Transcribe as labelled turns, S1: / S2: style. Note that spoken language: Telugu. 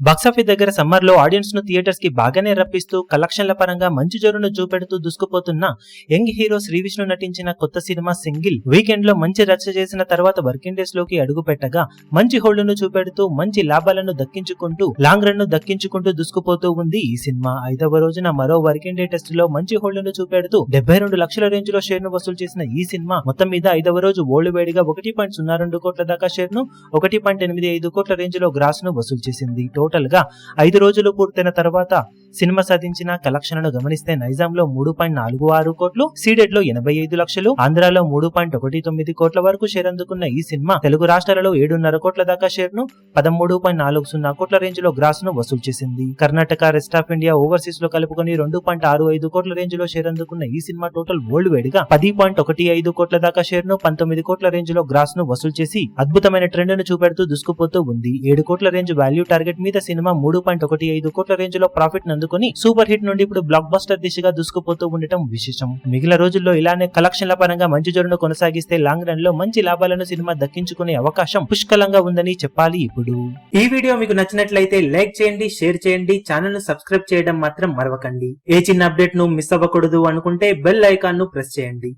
S1: బాక్సాఫీస్ దగ్గర సమ్మర్ లో ఆడియన్స్ ను థియేటర్స్ కి బాగానే రప్పిస్తూ కలెక్షన్ల పరంగా మంచి జోరును చూపెడుతూ దూసుకుపోతున్న యంగ్ హీరో శ్రీ విష్ణు నటించిన కొత్త సినిమా సింగిల్ వీకెండ్ లో మంచి రచ్చ చేసిన తర్వాత వర్కింగ్ డేస్ లోకి అడుగు పెట్టగా మంచి హోల్డ్ ను చూపెడుతూ మంచి లాభాలను దక్కించుకుంటూ లాంగ్ రన్ ను దక్కించుకుంటూ దూసుకుపోతూ ఉంది ఈ సినిమా. 5వ రోజున మరో వర్కింగ్ డే టెస్ట్ లో మంచి హోల్డ్ ను చూపెడుతూ 72 లక్షల రేంజ్ లో షేర్ ను వసూలు చేసిన ఈ సినిమా మొత్తం మీద 5వ రోజు ఓల్డ్ వేడిగా 1.02 కోట్ల దాకా షేర్ ను 1.85 కోట్ల రేంజ్ లో గ్రాస్ ను వసూలు చేసింది. టోటల్ గా 5 రోజులు పూర్తయిన తర్వాత సినిమా సాధించిన కలెక్షన్లను గమనిస్తే నైజాంలో 3.46 కోట్లు, సీడెడ్ లో 85 లక్షలు, ఆంధ్రాలో 3.19 కోట్ల వరకు షేర్ అందుకున్న ఈ సినిమా తెలుగు రాష్ట్రాలలో 7.5 కోట్ల దాకా షేర్ ను 13.40 కోట్ల రేంజ్ లో గ్రాస్ ను వసూలు చేసింది. Karnataka, rest of India, overseas లో కలుపుకొని 2.65 కోట్ల రేంజ్ లో షేర్ అందుకున్న ఈ సినిమా టోటల్ వరల్డ్ వైడ్ గా 10.15 కోట్ల దాకా షేర్ ను 19 కోట్ల రేంజ్ లో గ్రాస్ ను వసూలు చేసి అద్భుతమైన ట్రెండ్ ను చూపెడుతూ దూసుకుపోతూ ఉంది. 7 కోట్ల రేంజ్ వాల్యూ టార్గెట్ మీద సినిమా 3.15 కోట్ల రేంజ్ లో ప్రాఫిట్ అందుకుని సూపర్ హిట్ నుండి ఇప్పుడు బ్లాక్ బస్టర్ దిశగా దూసుకుపోతూ ఉండటం విశేషం. మిగిలిన రోజుల్లో ఇలానే కలెక్షన్ల పరంగా మంచి జోరును కొనసాగిస్తే లాంగ్ రన్ లో మంచి లాభాలను సినిమా దక్కించుకునే అవకాశం పుష్కలంగా ఉందని చెప్పాలి. ఇప్పుడు ఈ వీడియో మీకు నచ్చినట్లయితే లైక్ చేయండి, షేర్ చేయండి, ఛానల్ ను సబ్స్క్రైబ్ చేయడం మాత్రం మరవకండి. ఏ చిన్న అప్డేట్ ను మిస్ అవ్వకూడదు అనుకుంటే బెల్ ఐకాన్ ను ప్రెస్ చేయండి.